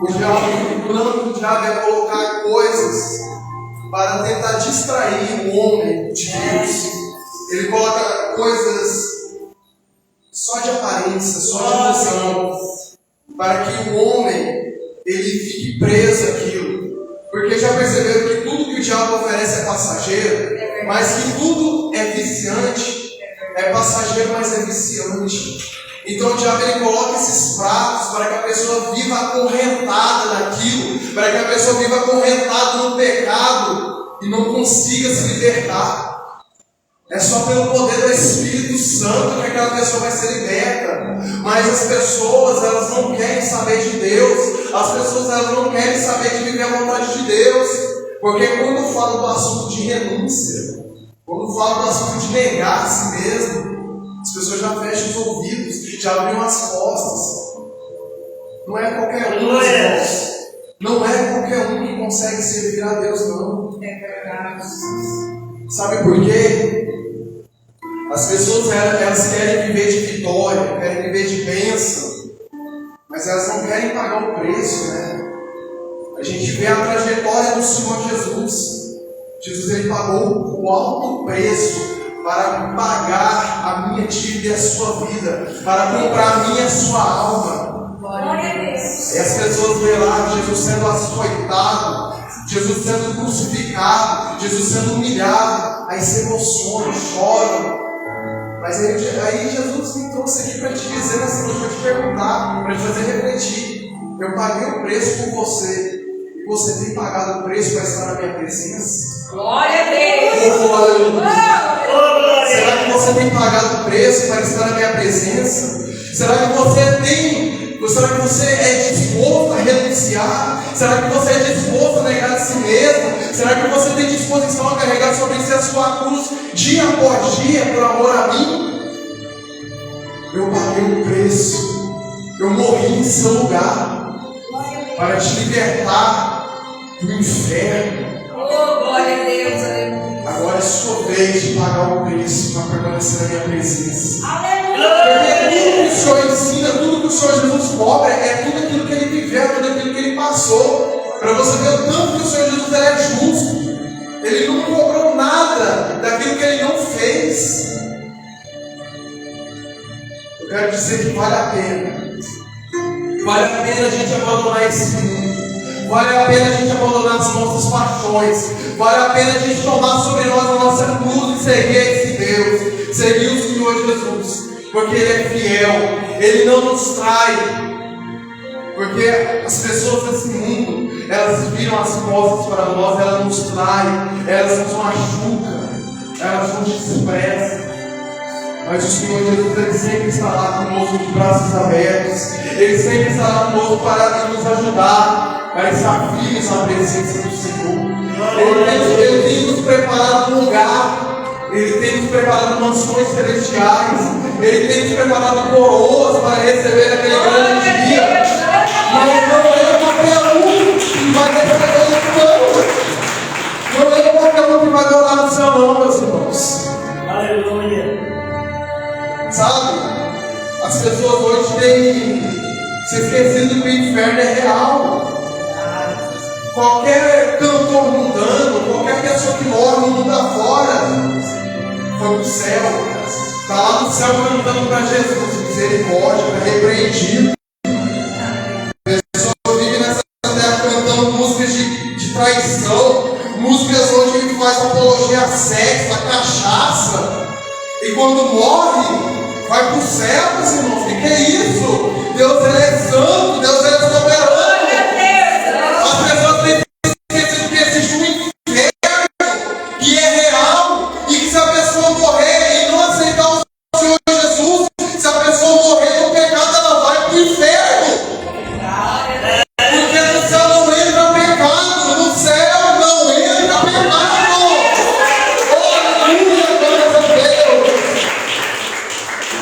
O plano do diabo é colocar coisas para tentar distrair o homem de Deus. Ele coloca coisas só de aparência, só de emoção, para que o homem ele fique preso àquilo. Porque já perceberam que tudo que o diabo oferece é passageiro, mas que tudo é viciante. É passageiro, mas é viciante. Então o diabo ele coloca esses pratos para que a pessoa viva acorrentada naquilo, para que a pessoa viva acorrentada no pecado e não consiga se libertar. É só pelo poder do Espírito Santo que aquela pessoa vai ser liberta. Mas as pessoas, elas não querem saber de Deus. As pessoas, elas não querem saber de viver a vontade de Deus. Porque quando fala do assunto de renúncia, quando fala do assunto de negar a si mesmo, as pessoas já fecham os ouvidos, já abriram as costas. Não é qualquer um, irmãos. Não é qualquer um que consegue servir a Deus, não. Sabe por quê? As pessoas elas querem viver de vitória, querem viver de bênção, mas elas não querem pagar o preço, né? A gente vê a trajetória do Senhor Jesus. Jesus ele pagou o alto preço para pagar a minha dívida e a sua vida, para comprar a minha e a sua alma. Glória a Deus. E as pessoas veem lá Jesus sendo açoitado, Jesus sendo crucificado, Jesus sendo humilhado, aí se emocionam, choram. Mas aí Jesus me trouxe aqui para te dizer nessa noite, para te perguntar, para te fazer refletir. Eu paguei o preço por você, e você tem pagado o preço para estar na minha presença? Glória a Deus! Será que você tem pagado o preço para estar na minha presença? Será que você é disposto a renunciar? Será que você é disposto a negar a si mesmo? Será que você tem disposição a carregar sobre si a sua cruz dia após dia por amor a mim? Eu paguei um preço. Eu morri em seu lugar para te libertar do inferno. Oh, glória a Deus, aleluia. Agora é sua vez de pagar o preço para permanecer na minha presença. Aleluia. Porque tudo que o Senhor ensina, tudo que o Senhor Jesus cobra, é tudo aquilo que Ele viveu, tudo aquilo que Ele passou. Para você ver o tanto que o Senhor Jesus é justo. Ele não cobrou nada daquilo que Ele não fez. Eu quero dizer que vale a pena. Vale a pena a gente abandonar esse mundo. Vale a pena a gente abandonar as nossas paixões. Vale a pena a gente tomar sobre nós a nossa cruz e seguir esse Deus. Seguir o Senhor Jesus. Porque Ele é fiel. Ele não nos trai. Porque as pessoas desse mundo, elas viram as costas para nós, elas nos traem, elas nos machucam, elas nos desprezam. Mas o Senhor Jesus, Ele sempre está lá conosco de braços abertos. Ele sempre está lá conosco para nos ajudar, para estar firmes na presença do Senhor. Ele tem nos preparado um lugar. Ele tem nos preparado mansões celestiais. Ele tem nos preparado coroas para receber aquele grande dia. Mas não é qualquer um que vai receber esse plano. Não é qualquer um que vai adorar no seu nome, meus irmãos. Aleluia. Sabe? As pessoas hoje têm se esquecido que o inferno é real. Qualquer cantor mundano, qualquer pessoa que mora no mundo afora, foi pro céu. Está lá no céu cantando para Jesus, misericórdia, repreendido. Pessoas vivem nessa terra cantando músicas de traição, músicas onde ele faz apologia a sexo, a cachaça. E quando morre, vai para o céu, meus irmãos. O que é isso? Deus ele é santo, Deus ele é soberano. As pessoas têm esquecido que existe um inferno que é real e que se a pessoa morrer e não aceitar o Senhor Jesus, se a pessoa morrer no pecado, ela vai para o inferno. Porque no céu não entra pecado, no céu não entra pecado. Aleluia, glória a Deus.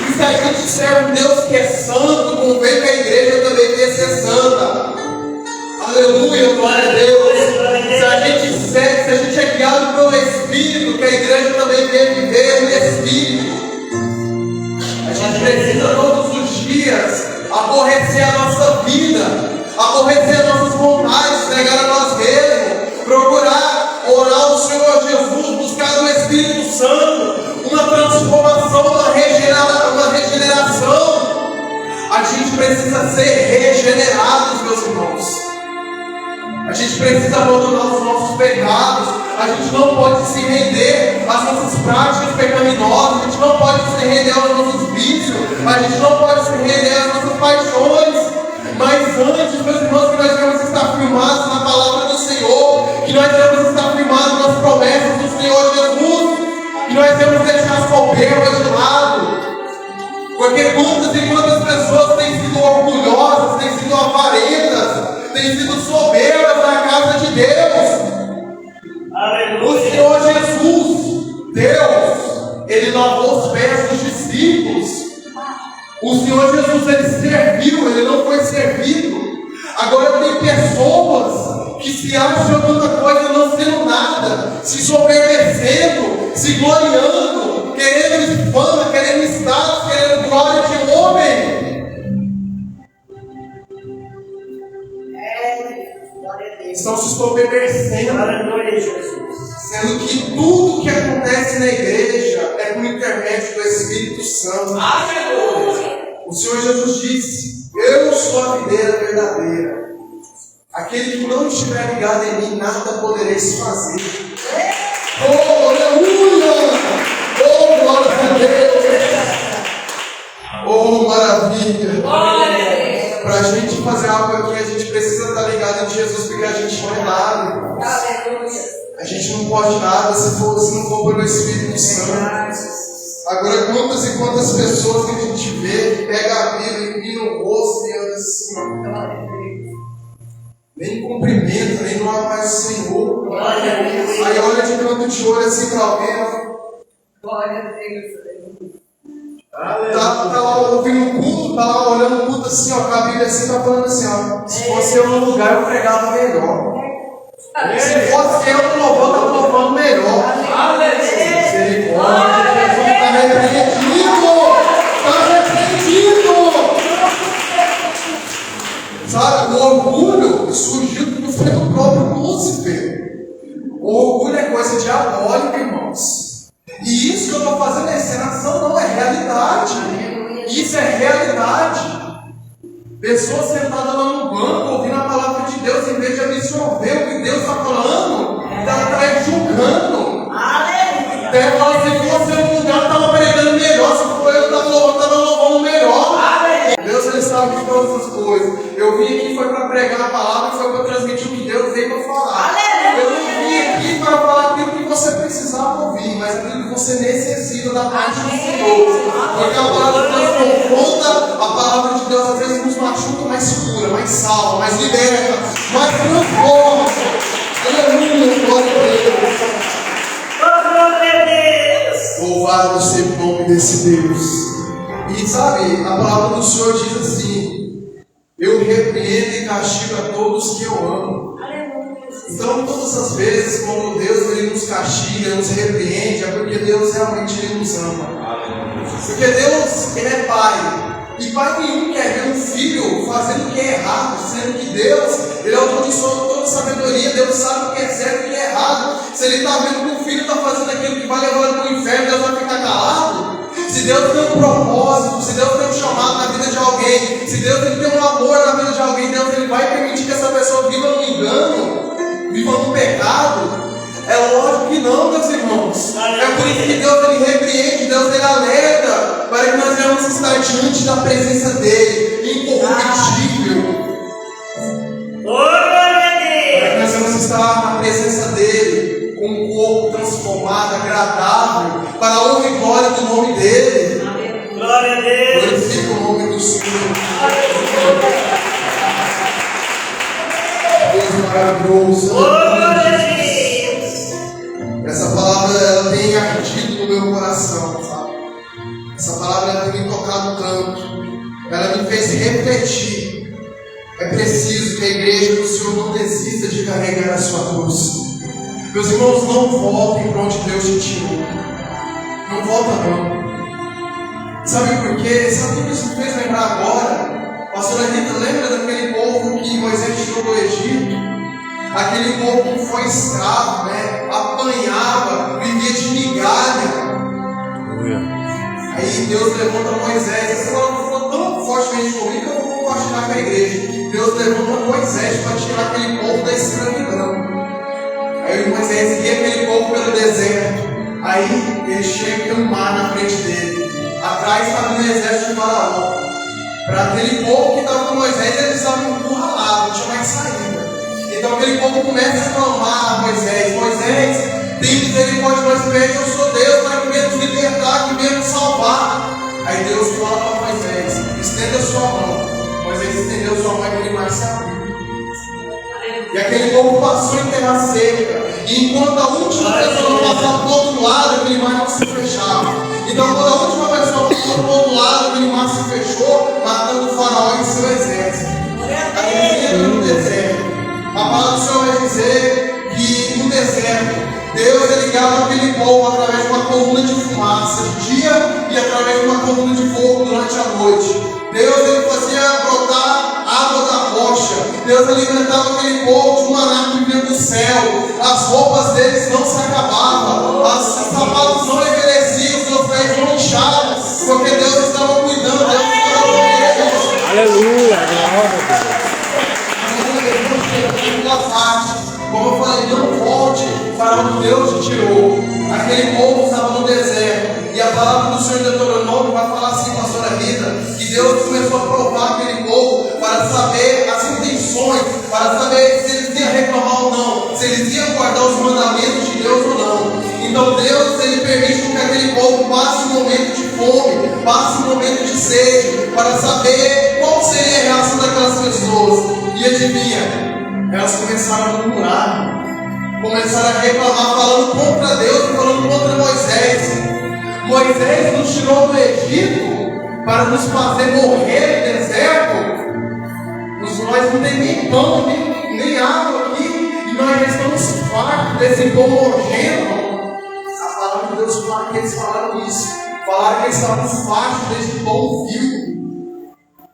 E se a gente serve um Deus que é santo, convém que a igreja também venha ser santa. Aleluia, glória a Deus. Se a gente é guiado pelo Espírito, que a igreja também venha viver no Espírito. A gente precisa todos os dias aborrecer a nossa vida, aborrecer a nossa precisa ser regenerado, meus irmãos. A gente precisa abandonar os nossos pecados. A gente não pode se render às nossas práticas pecaminosas. A gente não pode se render aos nossos vícios. A gente não pode se render às nossas paixões. Mas antes, meus irmãos, que nós devemos estar firmados na palavra do Senhor, que nós devemos estar firmados nas promessas do Senhor Jesus, que nós devemos deixar a soberba de lado. Porque quantas e quantas pessoas têm sido orgulhosas, têm sido avarentas, têm sido soberbas na casa de Deus. Aleluia. O Senhor Jesus, Deus, Ele lavou os pés dos discípulos. O Senhor Jesus, Ele serviu, Ele não foi servido. Agora tem pessoas que se acham outra coisa não sendo nada, se soberbecendo, se gloriando, querendo fama, querendo status, querendo glória de homem. Estão se soberbecendo, sendo que tudo que acontece na igreja é por intermédio do Espírito Santo. O Senhor Jesus disse: eu sou a videira verdadeira. Aquele que não estiver ligado em mim, nada podereis fazer. Oh, aleluia! Oh, glória a Deus! Oh, maravilha! Para a gente fazer algo aqui, a gente precisa estar ligado em Jesus, porque a gente não é nada, irmãos. A gente não pode nada se não for pelo Espírito Santo. Agora, quantas e quantas pessoas que a gente vê que pega a Bíblia e vira o rosto e anda assim, nem cumprimenta, nem não ama mais o Senhor. Aí olha de canto de olho assim para alguém. Tá lá ouvindo o culto, tá lá olhando o culto assim, ó, com a Bíblia assim, tá falando assim, ó. Se fosse eu no lugar, eu pregava melhor. Se fosse eu no louvor, eu tava louvando melhor. Misericórdia, Jesus está repreendido! Está repreendido! Sabe, o orgulho surgiu do do próprio Lúcifer. O orgulho é coisa diabólica, irmãos. E isso que eu estou fazendo é encenação, não é realidade. Isso é realidade. Pessoas sentadas lá no banco, ouvindo a palavra de Deus, em vez de absorver o que Deus está falando, está julgando. Até fala assim: se fosse um lugar, estava pregando melhor. Se for eu, estava louvando melhor. Deus, Ele sabe de todas as coisas. Eu vim aqui foi para pregar a palavra, foi para transmitir o que Deus veio para falar. Eu não vim aqui para falar aquilo que você precisava ouvir, mas aquilo que você necessita da parte do Senhor. Porque a palavra de Deus confronta, a palavra de Deus às vezes nos machuca, mas cura, mais salva, mais liberta, mais transforma. Aleluia, glória a Deus. Louvado seja o nome desse Deus. E sabe, a palavra do Senhor diz assim: eu repreendo e castigo a todos que eu amo. Então, todas as vezes, quando Deus Ele nos castiga, nos repreende, é porque Deus realmente Ele nos ama. Porque Deus, Ele é Pai. E pai nenhum quer ver um filho fazendo o que é errado, sendo que Deus, Ele é o dono de toda sabedoria. Deus sabe o que é certo e o que é errado. Se Ele está vendo que o filho está fazendo aquilo que vai levar ele para o inferno, Deus vai ficar calado? Se Deus tem um propósito, se Deus tem um chamado na vida de alguém, se Deus tem um amor na vida de alguém, Deus Ele vai permitir que essa pessoa viva no engano, viva no pecado? É lógico que não, meus irmãos. É por isso que Deus Ele repreende, Deus Ele alerta, para que nós venhamos estar diante da presença dEle, incorruptível. Para que nós venhamos estar na presença dEle, com um corpo transformado, agradável, para a honra e glória do nome dEle. Glória a Deus. Glorifica o nome do Senhor. Deus maravilhoso. Essa palavra ela tem ardido no meu coração, sabe? Essa palavra ela tem me tocado tanto. Ela me fez refletir. É preciso que a igreja do Senhor não desista de carregar a sua cruz. Meus irmãos, não voltem para onde Deus te tirou. Não volta não. Sabe por quê? Sabe o que isso me fez lembrar agora? Pastora Rita, lembra daquele povo que Moisés tirou do Egito? Aquele povo que foi escravo, né? Apanhava, vivia de migalha. Aí Deus levanta Moisés. Essa palavra falou tão fortemente comigo que eu vou pode tirar com a igreja. Deus levanta Moisés para tirar aquele povo da escravidão. Aí Moisés guia aquele povo pelo deserto. Aí ele chega e tem um mar na frente dele. Atrás estava um exército de Faraó. Para aquele povo que estava com Moisés, eles estavam encurralados, não tinha mais saída. Então aquele povo começa a clamar a Moisés: Moisés, tem misericórdia de nós, pede ao seu Deus para que venha nos libertar, que venha nos salvar. Aí Deus fala para Moisés: estenda a sua mão. Moisés estendeu a sua mão e aquele mar se abriu. E aquele povo passou em terra seca. E enquanto a última pessoa não passava do outro lado, aquele mar não se fechava. Então quando a última pessoa passou do outro lado, aquele mar se fechou, matando o Faraó e seu exército. Aí ele entra no deserto. A palavra do Senhor vai dizer que no deserto Deus ele guiava aquele povo através de uma coluna de fumaça de dia e através de uma coluna de fogo durante a noite. Deus ele fazia brotar água da rocha. Deus alimentava aquele povo de maná que vinha do céu. As roupas deles não se acabavam. Os sapatos não envelheciam, os seus pés não inchavam, porque Deus estava cuidando, Deus estava com eles. Aleluia, glória a Deus. Como eu falei, não volte para onde Deus te tirou. Aquele povo estava no deserto. E a palavra do Senhor de Deuteronômio vai falar assim, pastora Rita, que Deus começou a provar aquele povo para saber as intenções, para saber se eles iam reclamar ou não, se eles iam guardar os mandamentos de Deus ou não. Então Deus ele permite que aquele povo passe um momento de fome, passe um momento de sede, para saber qual seria a reação daquelas pessoas. E adivinha? Elas começaram a murmurar, começaram a reclamar, falando contra Deus e falando contra Moisés. Moisés nos tirou do Egito para nos fazer morrer no deserto. Nós não temos nem pão, nem água aqui, e nós já estamos fartos desse pão nojento. A palavra de Deus fala que eles falaram isso, falaram que eles estavam fartos desse pão vil.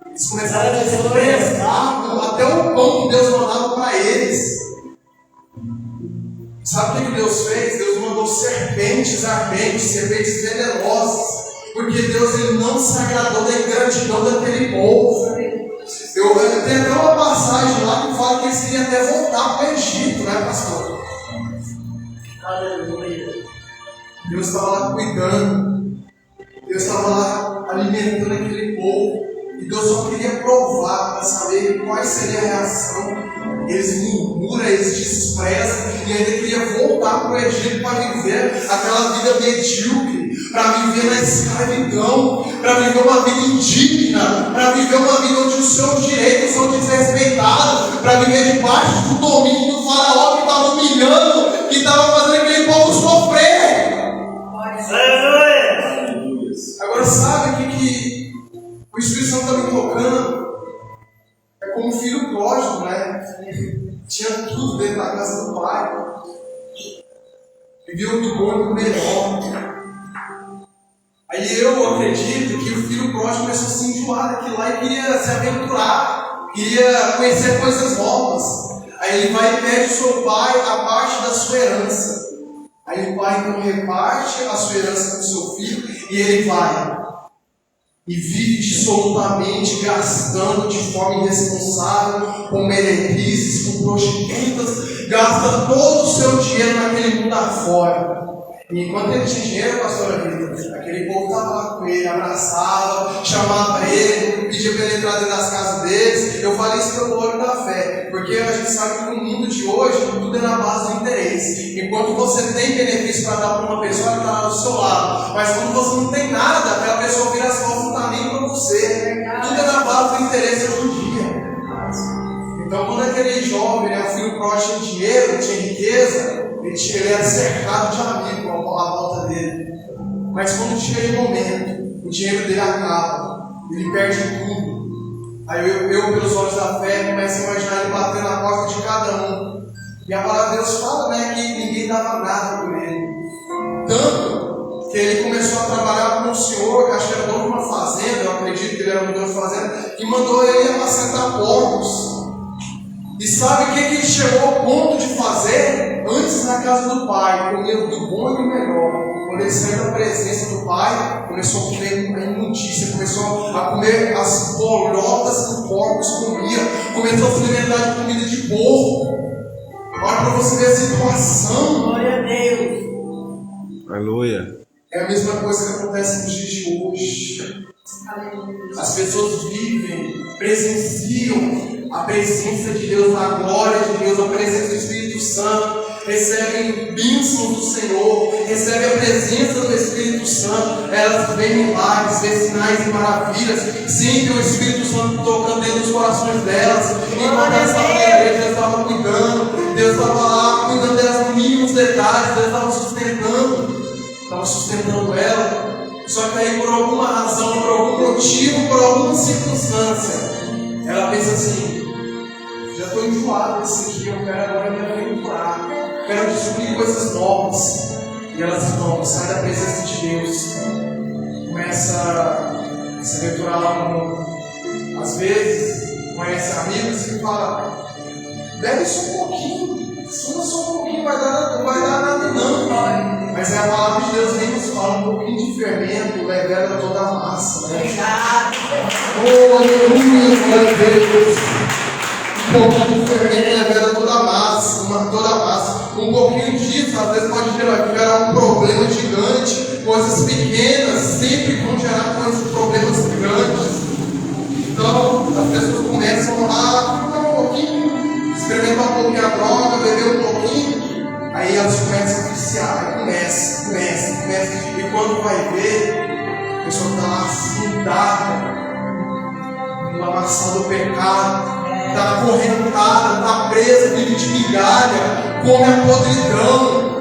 Eles começaram a desprezar até o pão que Deus mandava para eles. Sabe o que Deus fez? Deus mandou serpentes ardentes, serpentes venenosas, porque Deus ele não se agradou da ingratidão daquele povo. Eu tenho até uma passagem lá que fala que eles queriam até voltar para o Egito, né, pastor? Aleluia. Deus estava lá cuidando, Deus estava lá alimentando aquele povo. E Deus só queria provar para saber qual seria a reação. Eles murmuram, eles desprezam e ainda queria voltar para o Egito para viver aquela vida medíocre, para viver na escravidão, para viver uma vida indigna, para viver uma vida onde os seus direitos são desrespeitados, para viver debaixo do domínio do Faraó que estava humilhando, que estava fazendo aquele povo sofrer. Agora sabe o que o Espírito Santo está me tocando? É como um filho pródigo, né? Tinha tudo dentro da casa do pai. Vivia do bom e do melhor. Aí eu acredito que o filho pródigo começou a se enjoar daquilo lá e queria se aventurar, queria conhecer coisas novas. Aí ele vai e pede ao seu pai a parte da sua herança. Aí o pai então reparte a sua herança com o seu filho e ele vai e vive dissolutamente, gastando de forma irresponsável, com meretrizes, com prostitutas, gasta todo o seu dinheiro naquele mundo afora. E enquanto ele tinha dinheiro, pastora Rita, aquele povo estava lá com ele, abraçava, chamava ele, pedia para ele entrar dentro das casas deles. Eu falei isso pelo olho da fé, porque a gente sabe que no mundo de hoje tudo é na base do interesse. Enquanto você tem benefício para dar para uma pessoa, ela está lá do seu lado. Mas quando você não tem nada, aquela pessoa vira as costas, não está nem para você. Tudo é na base do interesse hoje em dia. Então quando aquele jovem, né, o filho pródigo, tinha dinheiro, tinha riqueza, ele era cercado de amigos à volta dele. Mas quando chega o momento, o dinheiro dele acaba, ele perde tudo. Aí eu pelos olhos da fé, começo a imaginar ele batendo na porta de cada um. E a palavra de Deus fala, né, que ninguém dava nada por ele. Tanto que ele começou a trabalhar com um senhor, que acho que era dono de uma fazenda, eu acredito que ele era dono de uma fazenda, que mandou ele apacentar porcos. E sabe o que ele chegou ao ponto de fazer? antes na casa do pai, comia do bom e do melhor. Quando ele saiu da presença do pai, começou a comer a imundícia, começou a comer as bolotas que o porcos comia, começou a se alimentar de comida de porco. Olha para você ver a situação. Glória a Deus. Aleluia. É a mesma coisa que acontece nos dias de hoje. As pessoas vivem, presenciam a presença de Deus, a glória de Deus, a presença do Espírito Santo, recebem bênçãos do Senhor, recebem a presença do Espírito Santo, elas veem milagres, veem sinais e maravilhas, sentem o Espírito Santo tocando dentro dos corações delas, enquanto elas estavam na igreja, Deus estava cuidando, Deus estava lá cuidando delas nos mínimos detalhes, Deus estava sustentando ela. Só que aí, por alguma razão, por algum motivo, por alguma circunstância, ela pensa assim: já estou enjoado desse aqui, eu quero agora me aventurar, quero descobrir coisas novas. E ela se toma, sai da presença de Deus, começa a se aventurar lá no mundo. Às vezes, conhece amigos e fala: bebe só um pouquinho, fuma só um pouquinho, não vai dar nada não. Mas a palavra de Deus vem nos fala: um pouquinho de fermento leveda toda a massa. Né? Oh, aleluia, glória a Deus. Um pouquinho de fermento leveda toda a massa, Um pouquinho disso, às vezes, pode gerar um problema gigante. Coisas pequenas sempre vão gerar problemas grandes. Então, as pessoas começam a fumar um pouquinho, experimentar um pouquinho a droga, beber um pouquinho. Aí elas começam a viciar, aí começa. E quando vai ver, a pessoa está lá afundada no lamaçal do pecado, está acorrentada, está presa, vive de migalha, come a podridão.